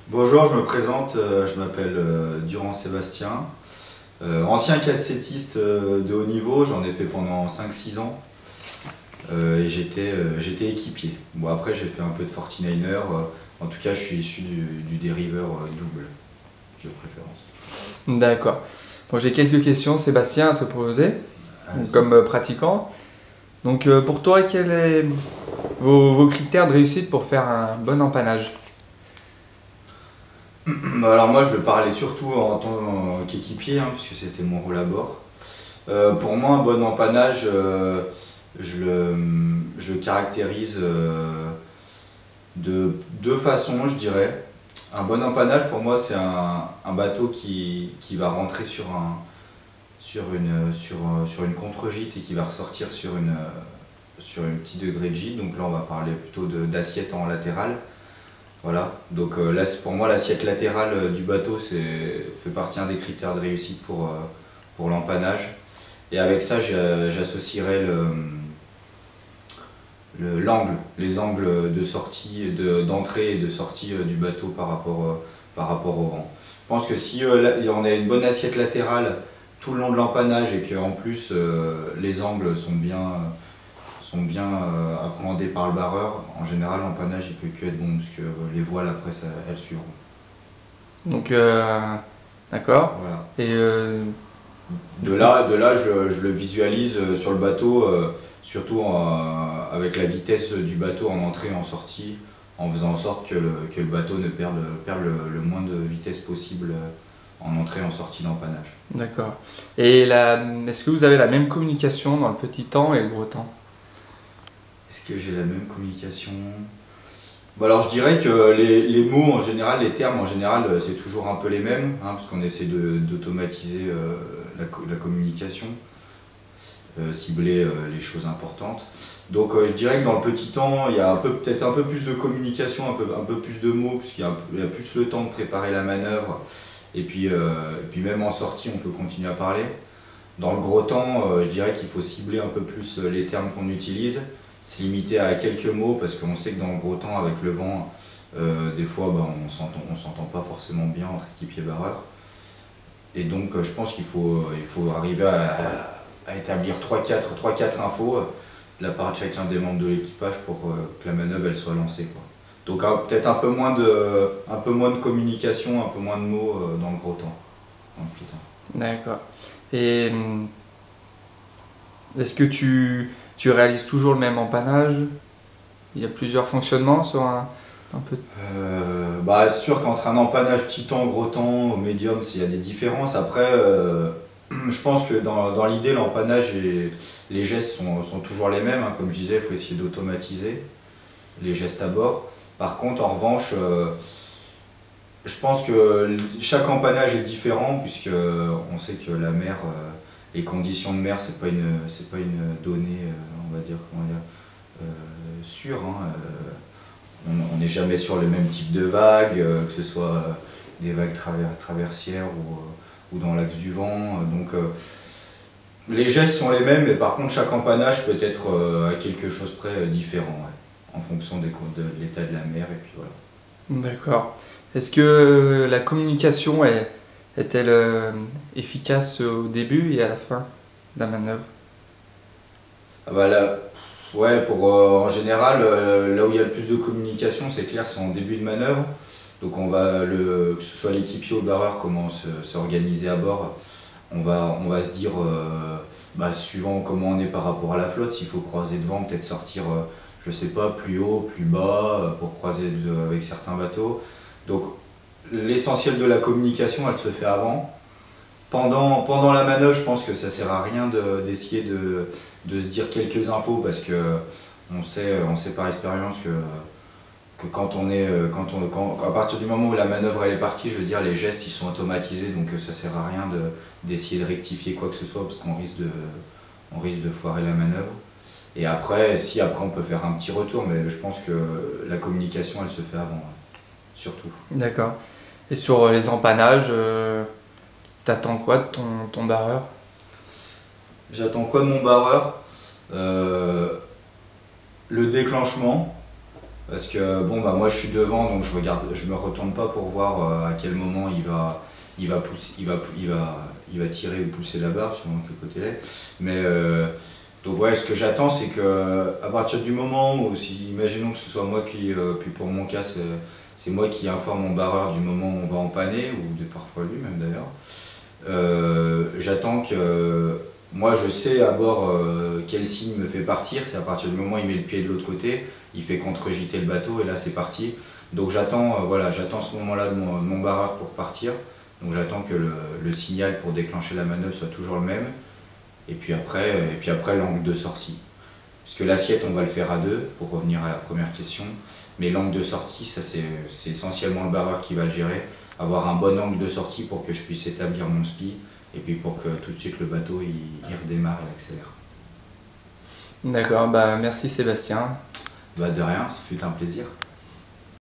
Bonjour, je me présente, je m'appelle Durand Sébastien, ancien 4-7iste de haut niveau, j'en ai fait pendant 5-6 ans et j'étais équipier. Bon, après j'ai fait un peu de 49er, en tout cas je suis issu du dériveur double de préférence. D'accord. Bon, j'ai quelques questions, Sébastien, à te poser, donc, Allez-y. comme pratiquant. Donc, pour toi, quels sont vos critères de réussite pour faire un bon empannage? Alors moi je vais parler surtout en tant qu'équipier, hein, puisque c'était mon rôle à bord. Pour moi un bon empannage, je le caractérise de deux façons, je dirais. Un bon empannage, pour moi, c'est un bateau qui va rentrer sur une contre-gîte et qui va ressortir sur une petit degré de gîte. Donc là, on va parler plutôt d'assiette en latéral. Voilà. Donc là, pour moi, l'assiette latérale du bateau fait partie un des critères de réussite pour l'empannage. Et avec ça, j'associerais les angles de sortie, d'entrée et de sortie du bateau par rapport au vent. Je pense que si on a une bonne assiette latérale tout le long de l'empannage et qu'en plus les angles sont bien appréhendés par le barreur, en général l'empannage il peut que être bon parce que les voiles après elles suivront. Donc, d'accord. Voilà. Et De là je le visualise sur le bateau, surtout avec la vitesse du bateau en entrée et en sortie, en faisant en sorte que le bateau ne perde le moins de vitesse possible en entrée et en sortie d'empannage. d'accord. Est-ce que vous avez la même communication dans le petit temps et le gros temps? Est-ce que j'ai la même communication? Bon, alors je dirais que les mots en général, les termes en général, c'est toujours un peu les mêmes, hein, parce qu'on essaie d'automatiser la communication, cibler les choses importantes. Donc je dirais que dans le petit temps, il y a peut-être un peu plus de communication, un peu plus de mots, puisqu'il y a plus le temps de préparer la manœuvre, et puis même en sortie, on peut continuer à parler. Dans le gros temps, je dirais qu'il faut cibler un peu plus les termes qu'on utilise, se limiter à quelques mots, parce qu'on sait que dans le gros temps, avec le vent, des fois on s'entend pas forcément bien entre équipiers barreurs. Et donc je pense il faut arriver à établir 3-4 infos de la part de chacun des membres de l'équipage pour que la manœuvre elle soit lancée, quoi. Donc peut-être un peu moins de communication, un peu moins de mots dans le gros temps, dans le petit temps. D'accord. Et est-ce que tu réalises toujours le même empannage? Il y a plusieurs fonctionnements sur un peu. Bah, c'est sûr qu'entre un empannage titan, gros temps, au médium, il y a des différences. Après, je pense que dans l'idée, l'empannage et les gestes sont toujours les mêmes, hein. Comme je disais, il faut essayer d'automatiser les gestes à bord. Par contre, en revanche, je pense que chaque empannage est différent, puisque on sait que la mer, les conditions de mer, c'est pas une donnée, on va dire, comment dire, sûre, hein. On n'est jamais sur le même type de vague, que ce soit des vagues traversières ou dans l'axe du vent. Donc les gestes sont les mêmes, mais par contre chaque empannage peut être à quelque chose près différent, ouais, en fonction de l'état de la mer. Et puis voilà. D'accord. Est-ce que la communication est-elle efficace au début et à la fin de la manœuvre? Ah bah là, ouais, en général, là où il y a le plus de communication, c'est clair, c'est en début de manœuvre. Donc que ce soit l'équipier ou le barreur, comment s'organiser à bord. On va se dire, bah, suivant comment on est par rapport à la flotte, s'il faut croiser devant, peut-être sortir, je sais pas, plus haut, plus bas, pour croiser avec certains bateaux. Donc l'essentiel de la communication, elle se fait avant. Pendant la manœuvre, je pense que ça sert à rien d'essayer de se dire quelques infos, parce que on sait par expérience que à partir du moment où la manœuvre elle est partie, je veux dire, les gestes ils sont automatisés, donc ça sert à rien d'essayer de rectifier quoi que ce soit, parce on risque de foirer la manœuvre. Et après, si après on peut faire un petit retour, mais je pense que la communication elle se fait avant, ouais, surtout. D'accord. Et sur les empannages, t'attends quoi de ton barreur? J'attends quoi de mon barreur? Le déclenchement, Parce que bon bah moi je suis devant donc je me retourne pas pour voir à quel moment il va tirer ou pousser la barre selon quel côté elle est. Mais donc ouais, ce que j'attends c'est que à partir du moment où, si imaginons que ce soit moi qui, puis pour mon cas c'est moi qui informe mon barreur du moment où on va empanner, ou parfois lui même d'ailleurs. J'attends que moi je sais à bord quel signe me fait partir, c'est à partir du moment où il met le pied de l'autre côté, il fait contre-jeter le bateau et là c'est parti. Donc j'attends voilà, j'attends ce moment-là de mon barreur pour partir. Donc j'attends que le signal pour déclencher la manœuvre soit toujours le même. Et puis après l'angle de sortie. Parce que l'assiette on va le faire à deux pour revenir à la première question. Mais l'angle de sortie, ça c'est essentiellement le barreur qui va le gérer. Avoir un bon angle de sortie pour que je puisse établir mon spi et puis pour que tout de suite le bateau il redémarre et accélère. D'accord, bah merci Sébastien. Bah de rien, ça fut un plaisir.